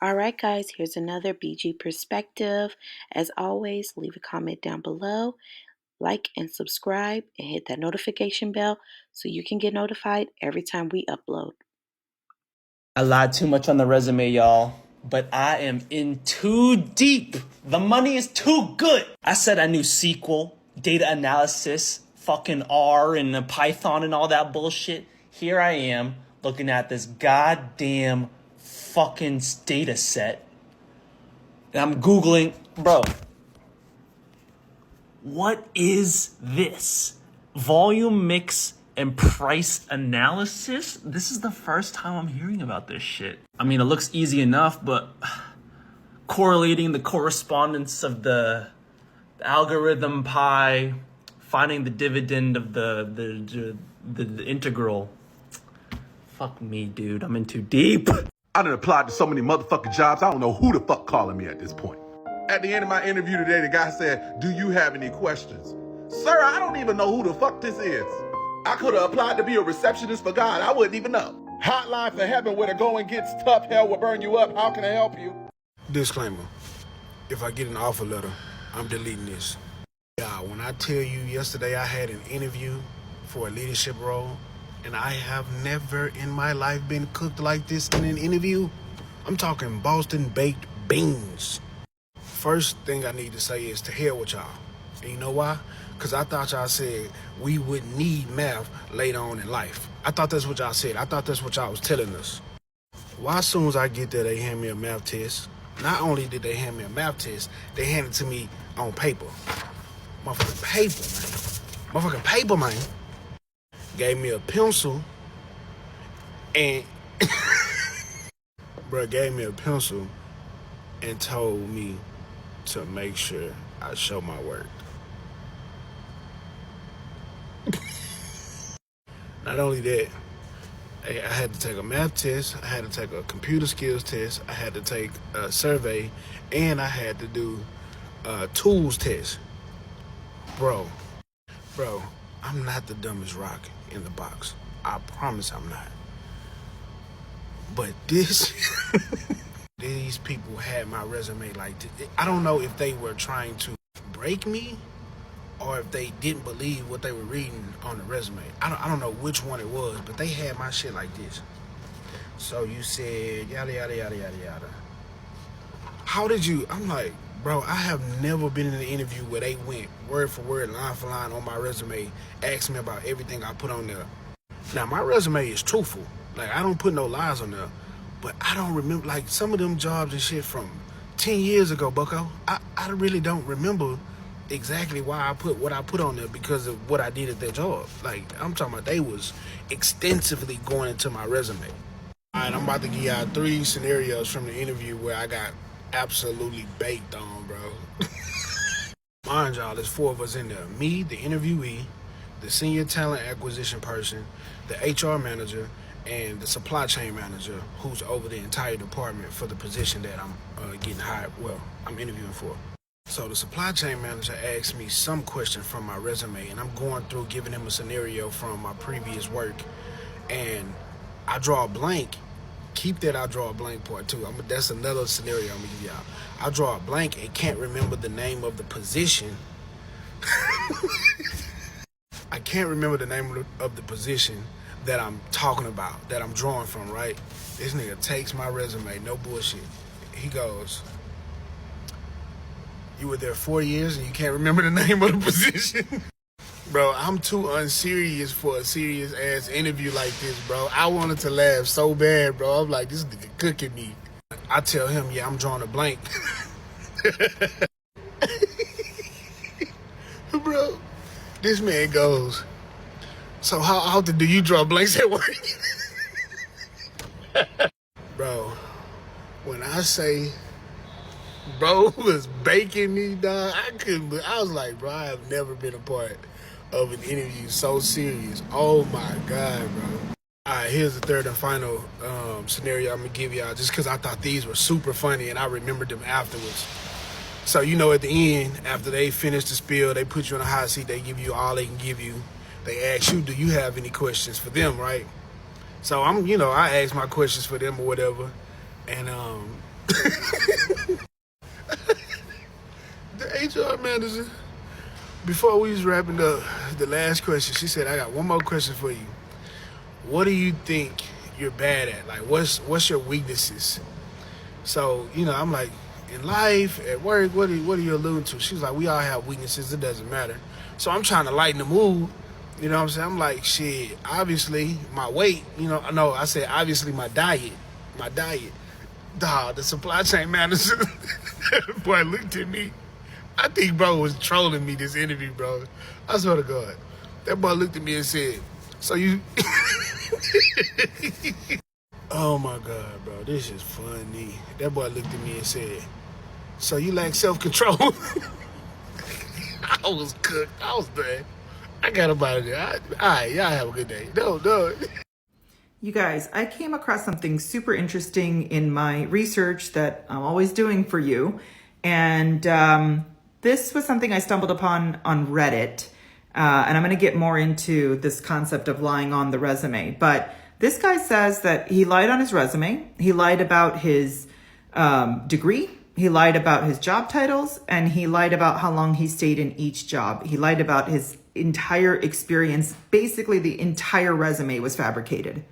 All right, guys, here's another BG perspective. As always, leave a comment down below, like and subscribe, and hit that notification bell so you can get notified every time we upload. I lied too much on the resume, y'all, but I am in too deep. The money is too good. I said I knew SQL, data analysis, fucking R and Python and all that bullshit. Here I am looking at this goddamn fucking data set. And I'm Googling, bro, what is this? Volume mix and price analysis? This is the first time I'm hearing about this shit. I mean, it looks easy enough, but correlating the correspondence of the algorithm pi, finding the dividend of the integral. Fuck me, dude. I'm in too deep. I done applied to so many motherfucking jobs, I don't know who the fuck calling me at this point. At the end of my interview today, the guy said, "Do you have any questions?" Sir, I don't even know who the fuck this is. I could have applied to be a receptionist for God. I wouldn't even know. Hotline for heaven where the going gets tough. Hell will burn you up. How can I help you? Disclaimer. If I get an offer letter, I'm deleting this. Yeah, when I tell you yesterday I had an interview for a leadership role, and I have never in my life been cooked like this in an interview. I'm talking Boston baked beans. First thing I need to say is to hell with y'all. And you know why? Because I thought y'all said we wouldn't need math later on in life. I thought that's what y'all said. I thought that's what y'all was telling us. Why as soon as I get there, they hand me a math test. Not only did they hand me a math test, they handed it to me on paper. Motherfucking paper, man. Motherfucking paper, man. Gave me a pencil and... Bruh, gave me a pencil and told me to make sure I show my work. Not only that, I had to take a math test, I had to take a computer skills test, I had to take a survey, and I had to do a tools test. Bro, I'm not the dumbest rock in the box. I promise I'm not. But this... These people had my resume like this. I don't know if they were trying to break me or if they didn't believe what they were reading on the resume. I don't know which one it was, but they had my shit like this. So you said yada, yada, yada, yada, yada. How did you... I'm like, bro, I have never been in an interview where they went word for word, line for line on my resume, asked me about everything I put on there. Now, my resume is truthful. Like, I don't put no lies on there. But I don't remember, like, some of them jobs and shit from 10 years ago, bucko. I really don't remember exactly why I put what I put on there because of what I did at that job. Like, I'm talking about they was extensively going into my resume. All right, I'm about to give y'all 3 scenarios from the interview where I got absolutely baked on, bro. Mind y'all, there's 4 of us in there. Me, the interviewee, the senior talent acquisition person, the HR manager, and the supply chain manager who's over the entire department for the position that I'm getting hired, I'm interviewing for. So the supply chain manager asked me some question from my resume, and I'm going through giving him a scenario from my previous work, and I draw a blank. Keep that I draw a blank part too. That's another scenario I'm gonna give y'all. I draw a blank and can't remember the name of the position. I can't remember the name of the position that I'm talking about, that I'm drawing from, right? This nigga takes my resume, no bullshit. He goes, "You were there 4 years and you can't remember the name of the position?" Bro, I'm too unserious for a serious ass interview like this, bro. I wanted to laugh so bad, bro. I'm like, this nigga cooking me. I tell him, yeah, I'm drawing a blank. Bro, this man goes, "So how often do you draw blanks at work?" Bro, when I say bro was baking me, dog, I was like, bro, I have never been a part of an interview so serious. Oh my God, bro. All right, here's the third and final scenario I'm gonna give y'all just because I thought these were super funny and I remembered them afterwards. So, you know, at the end, after they finish the spiel, they put you in a hot seat, they give you all they can give you. They ask you, do you have any questions for them, right? So I asked my questions for them or whatever. And The HR manager, before we was wrapping up, the last question, she said, I got one more question for you. What do you think you're bad at? Like, what's your weaknesses? So, I'm like, in life, at work, what are you alluding to? She's like, we all have weaknesses. It doesn't matter. So I'm trying to lighten the mood. You know what I'm saying? I'm like, shit, obviously my weight, no, I said, obviously my diet. Dog, the supply chain manager, boy looked at me. I think bro was trolling me this interview, bro. I swear to God. That boy looked at me and said, so you... Oh my God, bro, this is funny. That boy looked at me and said, so you lack self-control? I was cooked. I was done. I got up out of there. All right, y'all have a good day. No. You guys, I came across something super interesting in my research that I'm always doing for you. And this was something I stumbled upon on Reddit. And I'm going to get more into this concept of lying on the resume. But this guy says that he lied on his resume. He lied about his degree. He lied about his job titles, and he lied about how long he stayed in each job. He lied about his entire experience. Basically, the entire resume was fabricated.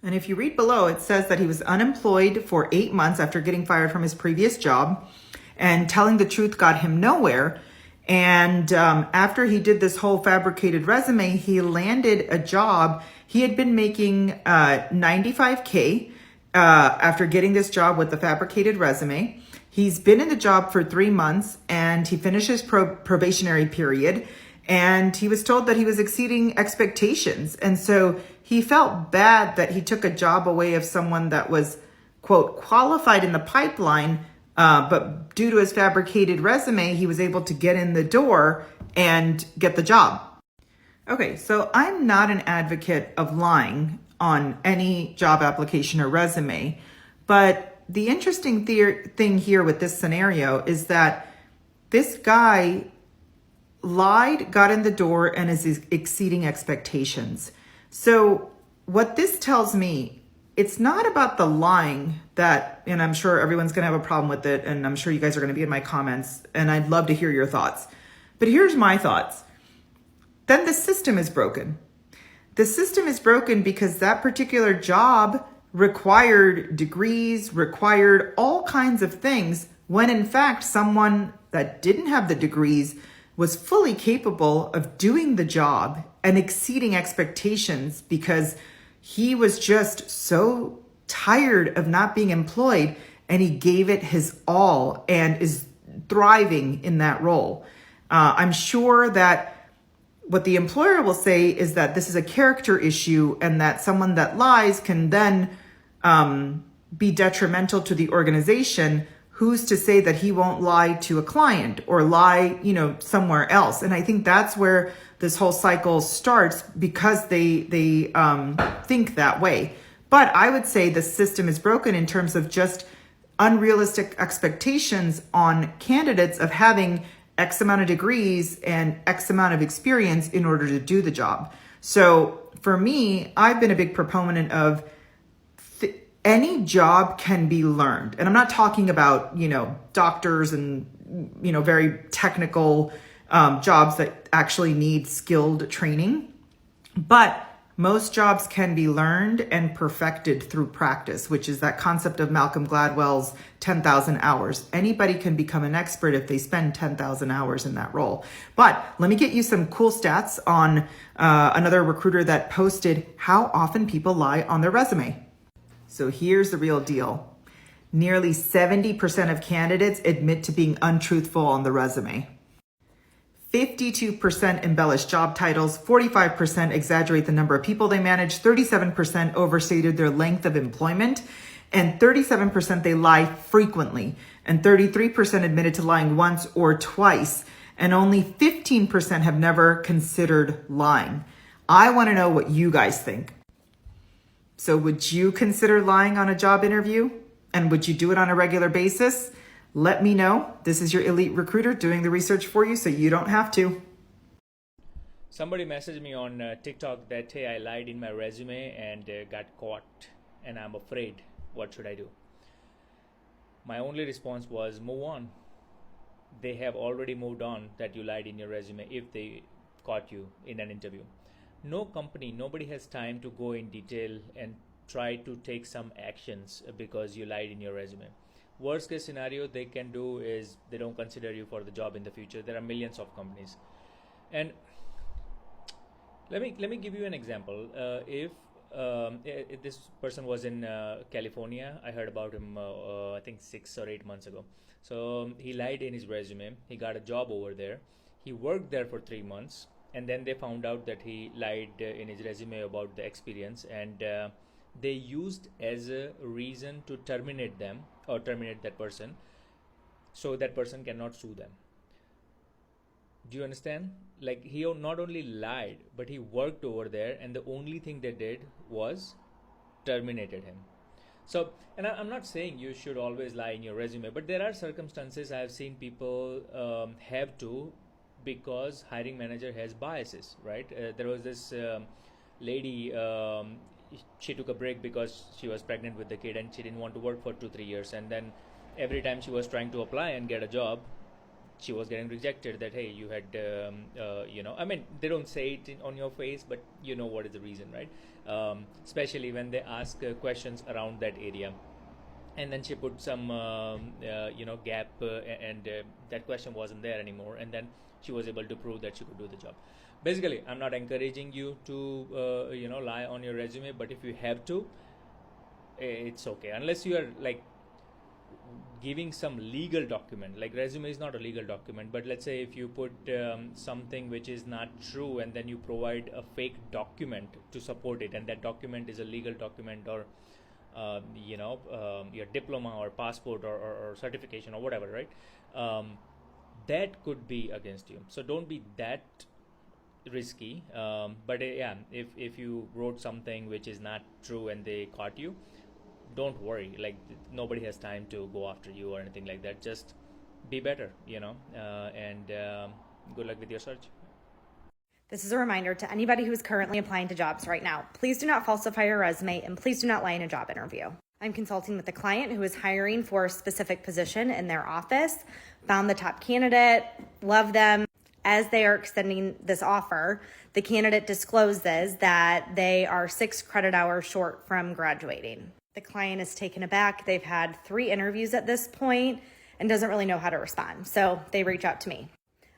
And if you read below, it says that he was unemployed for 8 months after getting fired from his previous job, and telling the truth got him nowhere. And after he did this whole fabricated resume, he landed a job. He had been making $95K after getting this job with the fabricated resume. He's been in the job for 3 months, and he finished his probationary period, and he was told that he was exceeding expectations. And so he felt bad that he took a job away of someone that was, quote, qualified in the pipeline, but due to his fabricated resume, he was able to get in the door and get the job. Okay, so I'm not an advocate of lying on any job application or resume, but the interesting thing here with this scenario is that this guy lied, got in the door, and is exceeding expectations. So what this tells me, it's not about the lying that, and I'm sure everyone's going to have a problem with it, and I'm sure you guys are going to be in my comments, and I'd love to hear your thoughts. But here's my thoughts. Then the system is broken. The system is broken because that particular job required degrees, required all kinds of things, when in fact someone that didn't have the degrees was fully capable of doing the job and exceeding expectations because he was just so tired of not being employed, and he gave it his all and is thriving in that role. I'm sure that what the employer will say is that this is a character issue, and that someone that lies can then be detrimental to the organization. Who's to say that he won't lie to a client or lie, somewhere else? And I think that's where this whole cycle starts, because they think that way. But I would say the system is broken in terms of just unrealistic expectations on candidates of having X amount of degrees and X amount of experience in order to do the job. So for me, I've been a big proponent of any job can be learned. And I'm not talking about, doctors and, very technical jobs that actually need skilled training. But most jobs can be learned and perfected through practice, which is that concept of Malcolm Gladwell's 10,000 hours. Anybody can become an expert if they spend 10,000 hours in that role. But let me get you some cool stats on another recruiter that posted how often people lie on their resume. So here's the real deal. Nearly 70% of candidates admit to being untruthful on the resume. 52% embellish job titles, 45% exaggerate the number of people they manage, 37% overstated their length of employment, and 37% they lie frequently, and 33% admitted to lying once or twice, and only 15% have never considered lying. I want to know what you guys think. So would you consider lying on a job interview? And would you do it on a regular basis? Let me know. This is your elite recruiter doing the research for you so you don't have to. Somebody messaged me on TikTok that, hey, I lied in my resume and got caught and I'm afraid. What should I do? My only response was, move on. They have already moved on that you lied in your resume if they caught you in an interview. No company, nobody has time to go in detail and try to take some actions because you lied in your resume. Worst case scenario they can do is they don't consider you for the job in the future. There are millions of companies. And let me give you an example. If this person was in California, I heard about him I think 6 or 8 months ago. So he lied in his resume. He got a job over there. He worked there for 3 months, and then they found out that he lied in his resume about the experience, and they used as a reason to terminate them or terminate that person, so that person cannot sue them. Do you understand? Like, he not only lied, but he worked over there, and the only thing they did was terminated him. So, and I'm not saying you should always lie in your resume, but there are circumstances I have seen people have to, because hiring manager has biases, right? There was this lady, she took a break because she was pregnant with the kid and she didn't want to work for 2-3 years, and then every time she was trying to apply and get a job, she was getting rejected. That, hey, you had I mean, they don't say it on your face, but you know what is the reason, right? Especially when they ask questions around that area, and then she put some gap, and that question wasn't there anymore, and then she was able to prove that she could do the job. Basically, I'm not encouraging you to lie on your resume, but if you have to, it's okay, unless you are like giving some legal document. Like, resume is not a legal document, but let's say if you put something which is not true, and then you provide a fake document to support it, and that document is a legal document, or your diploma or passport or certification or whatever, right? That could be against you. So don't be that risky. But yeah, if you wrote something which is not true and they caught you, don't worry. Like, nobody has time to go after you or anything like that. Just be better, and good luck with your search. This is a reminder to anybody who is currently applying to jobs right now. Please do not falsify your resume, and please do not lie in a job interview. I'm consulting with a client who is hiring for a specific position in their office, found the top candidate, love them. As they are extending this offer, the candidate discloses that they are 6 credit hours short from graduating. The client is taken aback. They've had 3 interviews at this point and doesn't really know how to respond. So they reach out to me.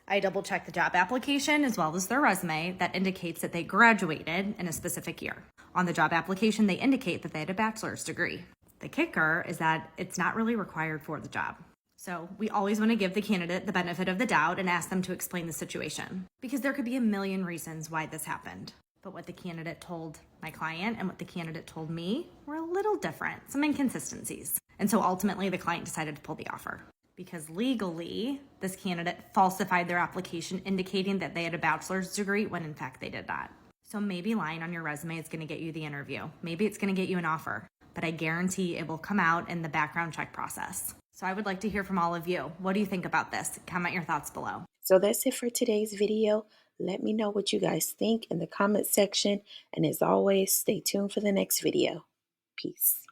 I double check the job application as well as their resume that indicates that they graduated in a specific year. On the job application, they indicate that they had a bachelor's degree. The kicker is that it's not really required for the job. So we always want to give the candidate the benefit of the doubt and ask them to explain the situation, because there could be a million reasons why this happened. But what the candidate told my client and what the candidate told me were a little different, some inconsistencies. And so ultimately the client decided to pull the offer, because legally this candidate falsified their application indicating that they had a bachelor's degree when in fact they did not. So maybe lying on your resume is going to get you the interview. Maybe it's going to get you an offer, but I guarantee it will come out in the background check process. So I would like to hear from all of you. What do you think about this? Comment your thoughts below. So that's it for today's video. Let me know what you guys think in the comment section. And as always, stay tuned for the next video. Peace.